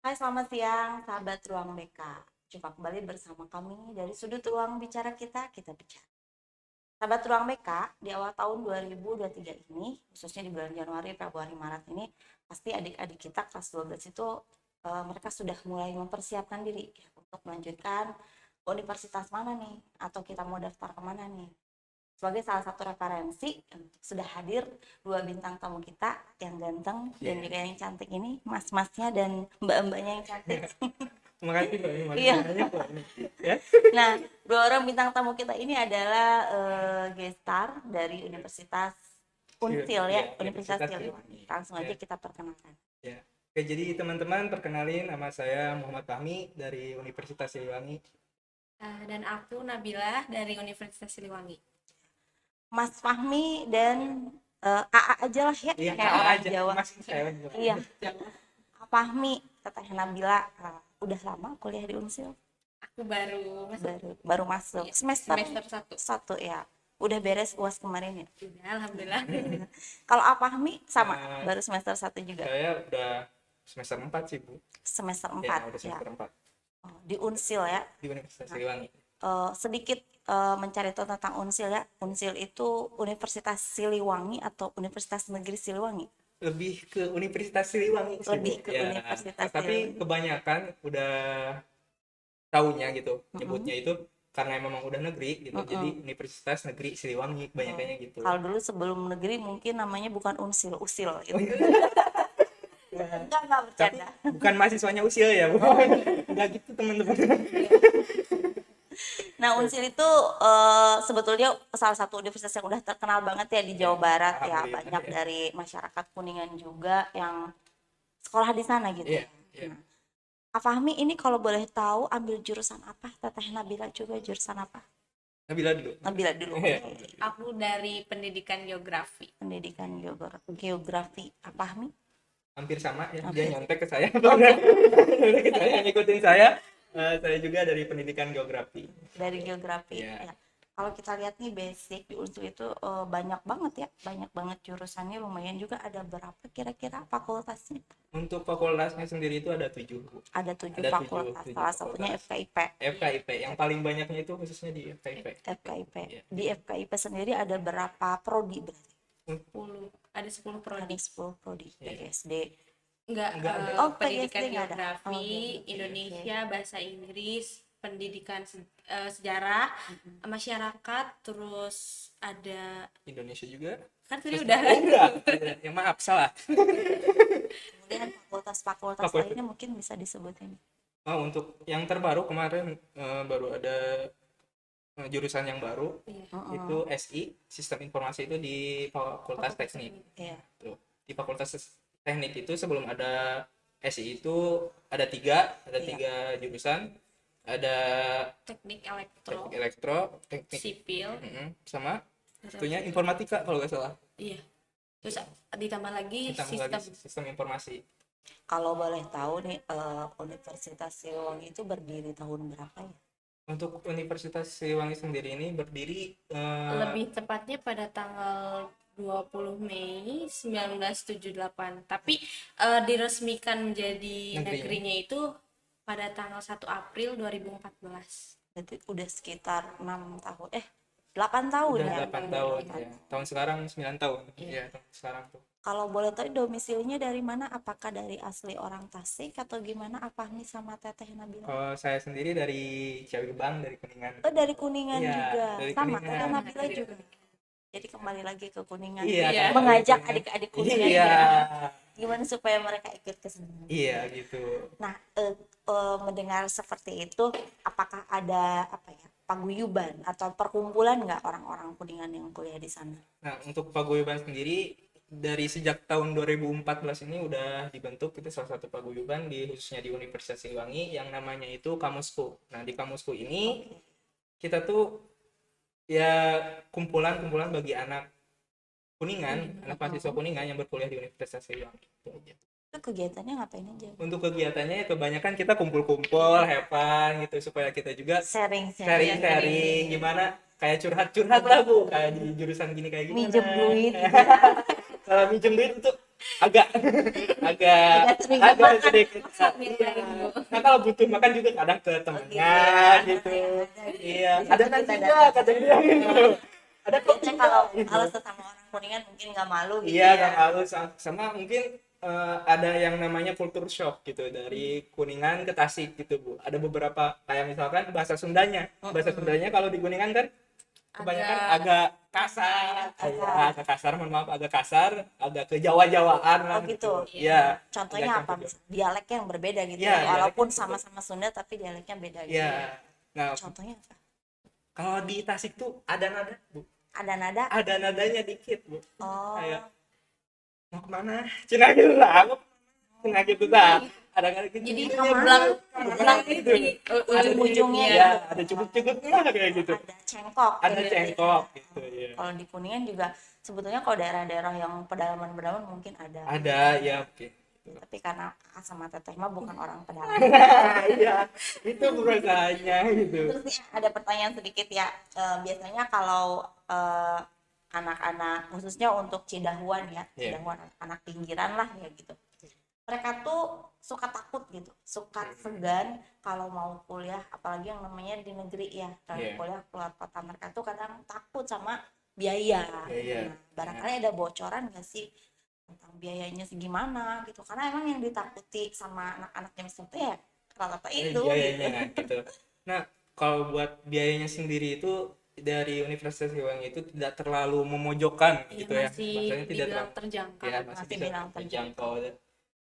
Hai, selamat siang, sahabat Ruang BK. Jumpa kembali bersama kami dari sudut ruang bicara kita bicara. Sahabat Ruang BK, di awal tahun 2023 ini, khususnya di bulan Januari, Februari, Maret ini, pasti adik-adik kita kelas 12 itu mereka sudah mulai mempersiapkan diri untuk melanjutkan universitas mana nih, atau kita mau daftar kemana nih. Sebagai salah satu referensi, sudah hadir dua bintang tamu kita yang ganteng dan juga yang cantik ini, mas-masnya dan mbak-mbaknya yang cantik. Terima kasih Mbak, terima kasih Iya. banyak Mbak. Ya. Nah, dua orang bintang tamu kita ini adalah gestar dari Universitas Unsil ya, Iya, Universitas Universitas Siliwangi. Siliwangi. Langsung aja Ya, kita perkenalkan. ya. Oke, jadi teman-teman perkenalin, nama saya Muhammad Fahmi dari Universitas Siliwangi. Dan aku Nabila dari Universitas Siliwangi. Mas Fahmi dan AA aja lah ya, Iya, kayak AA orang aja. Jawa. Mas saya juga. Iya, Fahmi, Teteh Nabila, udah lama kuliah di Unsil? Aku baru masuk Baru masuk Iya, semester semester 1. satu ya. Udah beres UAS kemarin ya. Udah, alhamdulillah. Kalau Fahmi sama, Eh, baru semester satu juga. Saya udah semester 4 sih, Bu. Semester Ya, 4 udah ya. semester 4 Oh, di Unsil ya. di Universitas Siliwangi. Sedikit mencari tahu tentang Unsil ya. Unsil itu Universitas Siliwangi atau Universitas Negeri Siliwangi? Lebih ke Universitas Siliwangi sih, Bu. Lebih ke Ya, Universitas tapi Siliwangi. kebanyakan udah taunya gitu, Mm-mm. nyebutnya itu karena memang udah negeri gitu. Jadi Mm-mm. Universitas Negeri Siliwangi kebanyakannya gitu. Kalau dulu sebelum negeri mungkin namanya bukan Unsil, Usil gitu. Oh, iya. Enggak Tapi bercanda. bukan mahasiswanya usil ya, Bu. Enggak gitu, teman-teman. Nah, Unsil itu sebetulnya salah satu universitas yang udah terkenal banget ya di Jawa Barat ya. Alhamdulillah, Banyak ya. dari masyarakat Kuningan juga yang sekolah di sana gitu. Iya, iya. Nah, Kak Fahmi ini kalau boleh tahu ambil jurusan apa? Teteh Nabila juga jurusan apa? Nabila dulu. Nabila dulu. Iya. Oke. Aku dari pendidikan geografi. Pendidikan geografi. Kak Fahmi? Hampir sama ya. Oke. Dia nyontek ke saya. Nyontek ke saya, ngikutin saya. Saya juga dari pendidikan geografi. Dari geografi. Iya. Ya. Kalau kita lihat nih basic di Unsil itu banyak banget ya. Banyak banget jurusannya, lumayan juga. Ada berapa kira-kira fakultasnya? Untuk fakultasnya sendiri itu ada 7. Ada 7 Ada fakultas. 7 Salah satunya fakultas. FKIP. FKIP yang paling banyaknya itu khususnya di FKIP. FKIP. Iya. Di FKIP sendiri ada berapa prodi berarti? 10, ada 10 Ada prodi. 10 prodi. Iya. PGSD. Enggak, Enggak ada. Oh, pendidikan PGSD nggak ada. geografi, Oh, geografi. Indonesia, bahasa Inggris, pendidikan sejarah, masyarakat, terus ada Indonesia juga. kan tadi Terus udah enggak. Ya maaf, salah. Kemudian fakultas-fakultas Fakultas. lainnya mungkin bisa disebutin. Untuk yang terbaru kemarin baru ada jurusan yang baru. Iya. Itu SI, Sistem Informasi itu di Fakultas Teknik. Iya. Tuh. Di Fakultas Teknik itu sebelum ada SI itu ada tiga Iya. jurusan. Ada Teknik elektro, teknik elektro, teknik sipil, sama satunya informatika kalau nggak salah. iya. Terus ditambah lagi Ditambah lagi sistem sistem informasi. Kalau boleh tahu nih Universitas Siliwangi itu berdiri tahun berapa ya? Untuk Universitas Siliwangi sendiri ini berdiri lebih tepatnya pada tanggal 20 Mei 1978. Tapi diresmikan menjadi negerinya itu pada tanggal 1 April 2014. Berarti udah sekitar 6 tahun. 8 tahun udah ya. 8 tahun ya. Tahun sekarang 9 tahun. Iya. Iya, tahun sekarang tuh. Kalau boleh tahu domisilinya dari mana? Apakah dari asli orang Tasik atau gimana? Apa nih sama Teteh Nabila? Kalau saya sendiri dari Ciawigebang, dari Kuningan. Oh, dari Kuningan Iya, juga. dari Sama, Kuningan. Teteh Nabila juga. Jadi kembali lagi ke Kuningan. Iya, Iya. kan, Mengajak dari adik-adik Kuningan. Kuningan. Iya. Gimana supaya mereka ikut ke sini? Iya, gitu. Nah, mendengar seperti itu, apakah ada paguyuban atau perkumpulan nggak orang-orang Kuningan yang kuliah di sana? Nah, untuk paguyuban sendiri dari sejak tahun 2014 ini udah dibentuk, itu salah satu paguyuban khususnya di Universitas Siliwangi yang namanya itu Kamusku. Nah, di Kamusku ini kita tuh ya kumpulan bagi anak Kuningan, anak mahasiswa Kuningan yang berkuliah di Universitas Siliwangi. Itu aja. Itu kegiatannya ngapain aja? Untuk kegiatannya kebanyakan kita kumpul-kumpul, have fun gitu supaya kita juga Sharing-sharing. sharing gimana kayak curhat-curhat lah Bu, kayak di jurusan gini kayak gimana. Minjem duit. Kalau minjem duit itu agak agak Agak sering agak makan. sedikit. Sambil Iya. lain, Bu. Nah kalau butuh makan juga kadang ke temennya gitu. Iya, ada nasi Kita juga kata dia gitu. Ada kopi biasanya kalau juga, gitu. kalau sesama orang Kuningan mungkin nggak malu gitu Iya, ya. nggak malu sama mungkin ada yang namanya culture shock gitu dari Kuningan ke Tasik gitu Bu. Ada beberapa kayak misalkan bahasa Sundanya. Bahasa Sundanya kalau di Kuningan kan kebanyakan agak kasar, agak kasar, mohon maaf, agak kasar, agak ke Jawa-Jawaan lah Oh gitu. Iya. Contohnya agak apa? campur. Dialeknya yang berbeda gitu Iya, ya. Walaupun dialeknya berbeda. sama-sama Sunda tapi dialeknya beda gitu. Iya. Nah, Contohnya apa? kalau di Tasik tuh ada nada, Bu. Ada nada? Ada nadanya dikit, Bu. Oh. Kayak mau kemana? Cina gitu lah. Aku Cina gitu lah. Ada nggak gitu? Jadi Gitu, belang belang gitu. Ujung-ujungnya Ya, gitu. ada cubuk-cubuknya kayak gitu. Ada cengkok. Ada gitu ya. cengkok gitu ya. Kalau di Kuningan juga sebetulnya kalau daerah-daerah yang pedalaman-pedalaman mungkin ada. Ada ya, oke. Tapi karena Aa sama Teteh mah bukan orang pedalaman. Iya, itu perasaannya gitu. Terus nih ada pertanyaan sedikit ya. Biasanya kalau anak-anak khususnya untuk Cidahuan ya, Iya. Cidahuan anak pinggiran lah ya gitu. Mereka tuh suka takut gitu, suka segan kalau mau kuliah, apalagi yang namanya di negeri ya. Kalau Iya. kuliah keluar kota mereka tuh kadang takut sama biaya. Biaya. Nah, barangkali ada bocoran nggak sih tentang biayanya segimana gitu? Karena emang yang ditakuti sama anak-anak jam segitu ya rata-rata itu. Biayanya gitu. Nah, kalau buat biayanya sendiri itu dari Universitas Siliwangi itu tidak terlalu memojokkan gitu ya. Masih Maksudnya tidak dibilang terlalu terjangkau. ya, masih Masih bisa bilang terjangkau.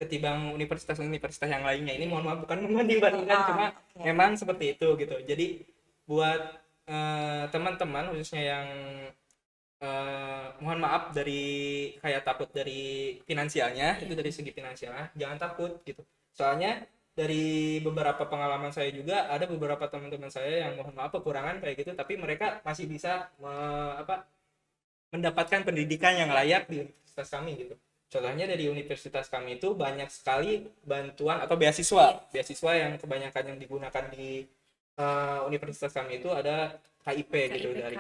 Ketimbang universitas-universitas yang lainnya ini mohon maaf bukan membanding-bandingkan, cuma oke. memang seperti itu gitu. Jadi buat teman-teman khususnya yang mohon maaf dari kayak takut dari finansialnya, itu dari segi finansialnya jangan takut gitu. Soalnya dari beberapa pengalaman saya juga ada beberapa teman-teman saya yang mohon maaf kekurangan kayak gitu, tapi mereka masih bisa mendapatkan pendidikan yang layak di universitas kami gitu. Contohnya dari universitas kami itu banyak sekali bantuan atau beasiswa yang kebanyakan yang digunakan di universitas kami itu ada KIP gitu, dari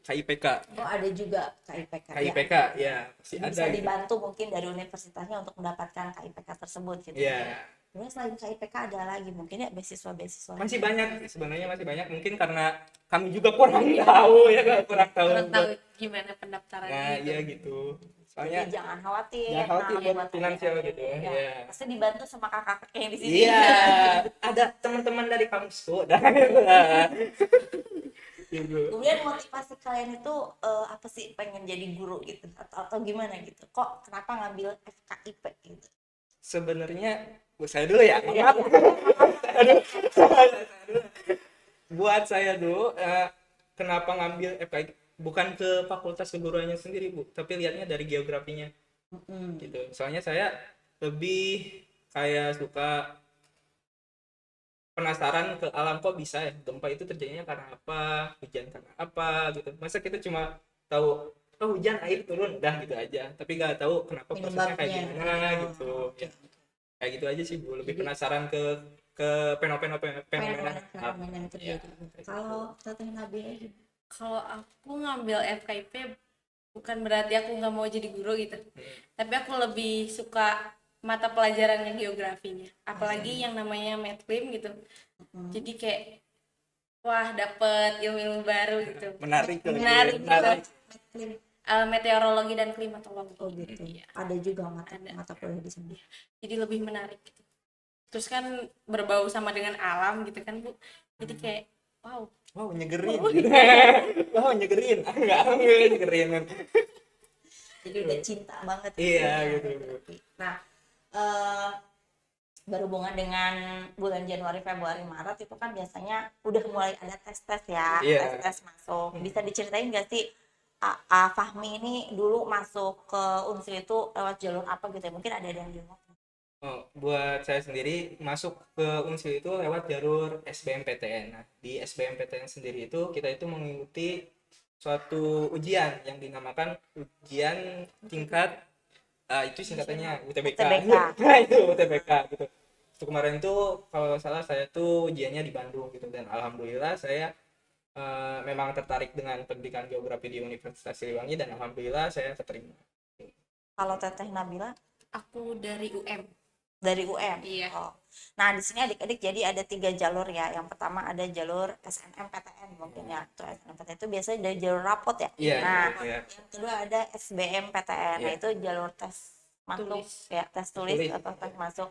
KIPK. Oh ada juga KIPK. KIPK ya pasti Bisa ada gitu. dibantu mungkin dari universitasnya untuk mendapatkan KIPK tersebut gitu. Ya Kemudian selain KIPK ada lagi mungkin ya beasiswa-beasiswa. masih banyak sebenarnya, masih banyak, mungkin karena kami juga kurang tahu ya, kurang tahu. Kurang tahu gimana pendaftaran Nah gitu. iya gitu. Jadi Soalnya jangan khawatir. jangan khawatir buat buat finansial adik-adik. gitu Ya, ya. pasti dibantu sama kakak-kakak yang di sini. Iya, ada teman-teman dari kampusku dan gitu. Kemudian motivasi kalian itu apa sih, pengen jadi guru gitu atau gimana gitu? Kok kenapa ngambil FKIP gitu? Sebenarnya saya dulu ya. Maaf. Buat saya dulu kenapa ngambil FKI, bukan ke fakultas keguruannya sendiri Bu, tapi lihatnya dari geografinya gitu. Soalnya saya lebih kayak suka penasaran ke alam, kok bisa ya gempa itu terjadinya karena apa, hujan karena apa gitu. Masa kita cuma tahu oh hujan air turun udah gitu aja, tapi nggak tahu kenapa prosesnya kayak Penyebabnya. gimana gitu ya. Kayak gitu aja sih Bu, lebih penasaran ke fenomena Fenomena yang terjadi. Kalau Teteh Nabila gimana? Kalau aku ngambil FKIP bukan berarti aku nggak mau jadi guru gitu. Tapi aku lebih suka mata pelajaran yang geografinya. Apalagi yang namanya Matklim gitu. Jadi kayak wah dapet ilmu-ilmu baru gitu. menarik Menarik menarik. gitu. Meteorologi dan klimatologi. Oh gitu. Iya. Ada juga mata Ada. mata kuliah di sana. Jadi lebih menarik gitu. Terus kan berbau sama dengan alam gitu kan Bu. Jadi kayak wow. Wow nyegerin wow nyegerin enggak nyegerin. Jadi udah cinta banget. Iya, ya. gitu. Nah, berhubungan dengan bulan Januari, Februari, Maret itu kan biasanya udah mulai ada tes-tes ya, Iya. tes-tes masuk. Bisa diceritain nggak sih Fahmi ini dulu masuk ke Unsri itu lewat jalur apa gitu ya? Mungkin ada yang di rumah. Oh, buat saya sendiri masuk ke Unsil itu lewat jalur SBMPTN. Nah, di SBMPTN sendiri itu kita itu mengikuti suatu ujian yang dinamakan ujian tingkat itu singkatannya UTBK. UTBK. Nah, itu UTBK gitu. Itu kemarin tuh kalau nggak salah saya tuh ujiannya di Bandung gitu, dan alhamdulillah saya memang tertarik dengan pendidikan geografi di Universitas Siliwangi dan alhamdulillah saya keterima. Kalau Teteh Nabila, Aku dari UM. Dari UM. Iya. Oh. Nah, di sini adik-adik jadi ada 3 jalur ya. Yang pertama ada jalur SNMPTN mungkin ya. Tuh SNMPTN itu biasanya dari jalur rapot ya. Iya, Nah, iya. yang kedua ada SBMPTN. Nah, Iya. itu jalur tes masuk Tulis. ya, tes tulis Tulis. atau tes masuk.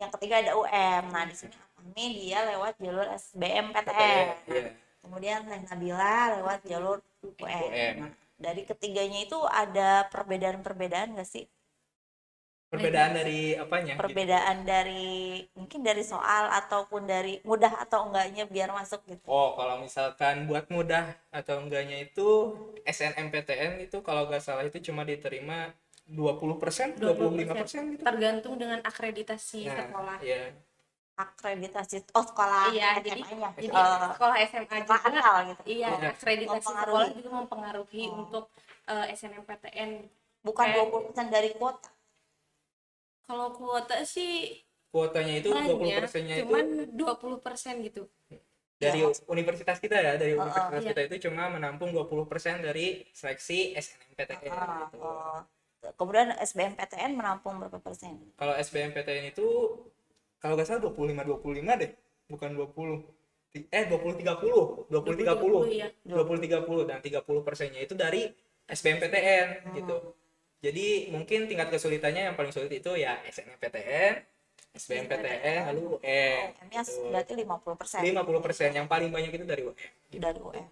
Yang ketiga ada UM. Nah, di sini ini dia lewat jalur SBMPTN. Iya. Kemudian Teh Nabila lewat jalur UM. UM. Nah, dari ketiganya itu ada perbedaan-perbedaan nggak sih? Perbedaan dari apanya? Perbedaan dari mungkin dari soal ataupun dari mudah atau enggaknya biar masuk gitu. Oh, kalau misalkan buat mudah atau enggaknya itu SNMPTN itu kalau nggak salah itu cuma diterima 20%, 25% gitu. Tergantung dengan akreditasi Nah, sekolah. iya. Akreditasi sekolah Iya, jadi SMA-nya. jadi sekolah SMA juga asal gitu. iya, Iya. akreditasi Mempengaruhi. sekolah juga mempengaruhi untuk SNMPTN. Bukan Kayak- 20% dari kuota. Kalau kuota sih Kuotanya itu banyak, 20%-nya itu cuman 20% gitu. dari Ya. universitas kita ya, dari universitas iya. kita itu cuma menampung 20% dari seleksi SNMPTN gitu. Oh. Kemudian SBMPTN menampung berapa persen? Kalau SBMPTN itu kalau nggak salah 25 deh, bukan 20. 20 30 iya. 20 30 dan 30%-nya itu dari SBMPTN gitu. Jadi mungkin tingkat kesulitannya yang paling sulit itu ya SNMPTN, SBMPTN, lalu UM. UM-nya berarti 50%. 50% yang paling banyak itu dari UM. Dari UM.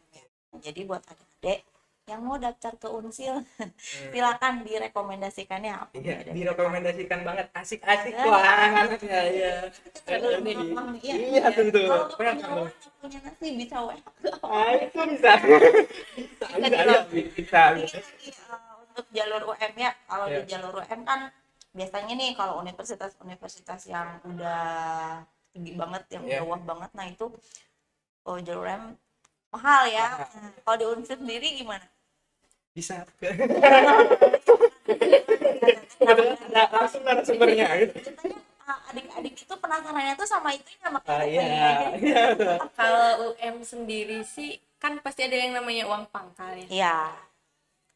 Jadi buat adik-adik yang mau daftar ke Unsil, silakan direkomendasikannya apa? Iya, direkomendasikan banget, asik-asik Ya. banget ya, ya. Iya, tentu. Kalau Pengen punya kamu. orang nggak punya nasi bisa WA. Ah, itu bisa. Bisa. Untuk jalur UM ya, kalau Ya. di jalur UM kan biasanya nih kalau universitas-universitas yang udah tinggi banget, yang Ya. udah wah banget, nah itu jalur UM mahal ya. Mahal. Nah, kalau di Unsil sendiri gimana? Bisa. Ada langsung narasumbernya gitu. Biasanya adik-adik itu penasarannya tuh sama itu sama Ah, kayak iya. apa Iya. Kalau UM sendiri sih kan pasti ada yang namanya uang pangkal ya. Iya.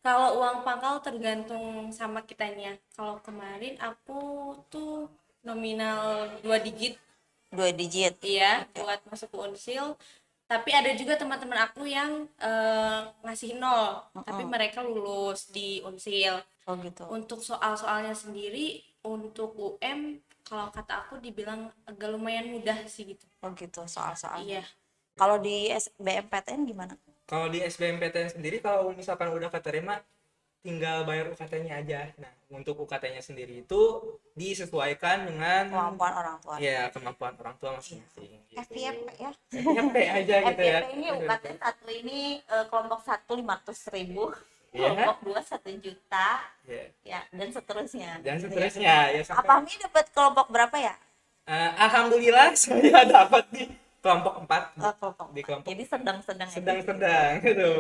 Kalau uang pangkal tergantung sama kitanya. Kalau kemarin aku tuh nominal 2 digit 2 digit. iya buat masuk ke Unsil. Tapi ada juga teman-teman aku yang ngasih 0, tapi mereka lulus di Unsil. Oh gitu. Untuk soal-soalnya sendiri untuk UM kalau kata aku dibilang agak lumayan mudah sih gitu. Oh gitu soal-soalnya. Iya. Kalau di SBMPTN gimana? Kalau di SBMPTN sendiri kalau misalkan udah keterima tinggal bayar UKT-nya aja. Nah, untuk UKT-nya sendiri itu disesuaikan dengan Kemampuan orang tua. ya kemampuan orang tua masing-masing. Gitu. FYP ya. FYP aja gitu ya. FYP ini UKT satu ini kelompok 1 500.000, Iya. kelompok 2 1 juta, Ya. ya dan seterusnya. Dan seterusnya ya sampai Apa Mi dapat kelompok berapa ya? alhamdulillah saya dapat di kelompok 4. Kelompok. Di kelompok Jadi sedang-sedang. Ya. sedang-sedang gitu.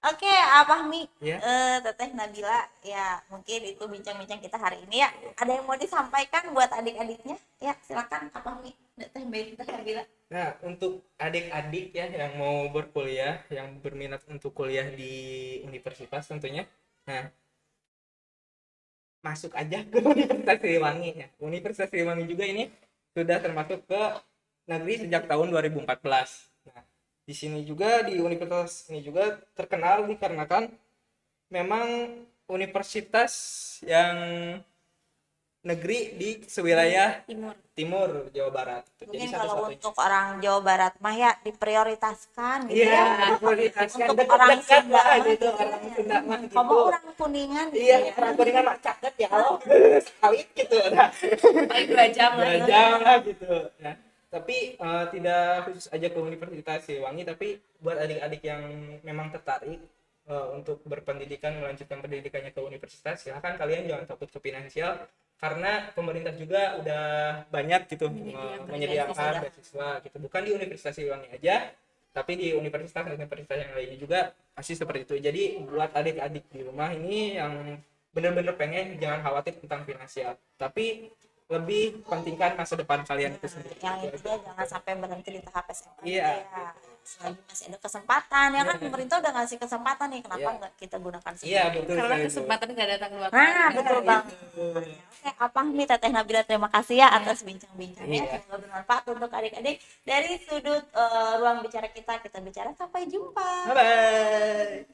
Oke, apa Mi? Ya. Teteh Nabila, ya mungkin itu bincang-bincang kita hari ini ya. Ada yang mau disampaikan buat adik-adiknya? Ya, silakan apa Mi? Teteh Nabila. Nah, untuk adik-adik ya yang mau berkuliah, yang berminat untuk kuliah di universitas tentunya. Nah, masuk aja ke Universitas Siliwangi ya. Universitas Siliwangi juga ini sudah termasuk ke negeri sejak tahun 2014. Nah, di sini juga di universitas ini juga terkenal dikarenakan memang universitas yang negeri di sewilayah timur Jawa Barat. Mungkin kalau untuk orang Jawa Barat mah ya diprioritaskan gitu iya, ya. diprioritaskan Untuk dekat-dekat orang Sunda lah mah gitu, gitu orang ya. Sunda mah gitu. Kamu orang Kuningan gitu Iya, ya. orang Kuningan mah caket ya Allah. Sawit gitu. Nah, Paling 2 jam lah. 2 jam lah gitu. Nah, tapi tidak khusus aja ke Universitas Siliwangi, tapi buat adik-adik yang memang tertarik untuk berpendidikan, melanjutkan pendidikannya ke universitas, silahkan kalian jangan takut ke finansial, karena pemerintah juga udah banyak gitu menyediakan beasiswa gitu. Bukan di Universitas Siliwangi aja, tapi di universitas-universitas yang lainnya juga pasti seperti itu. Jadi buat adik-adik di rumah ini yang benar-benar pengen, jangan khawatir tentang finansial, tapi lebih pentingkan masa depan kalian itu sendiri. Yang itu jangan sampai berhenti di tahap SMA. Iya. Ya. selagi masih ada kesempatan ya kan, pemerintah udah ngasih kesempatan nih, kenapa nggak kita gunakan Iya, sebaik betul Karena sekali, Bu. kesempatan gak datang dua kali. Nah, betul banget. Oke, apa nih Teteh Nabila, terima kasih ya atas bincang-bincangnya. Iya. Semoga bermanfaat untuk adik-adik. Dari sudut ruang bicara kita bicara, sampai jumpa. Bye bye.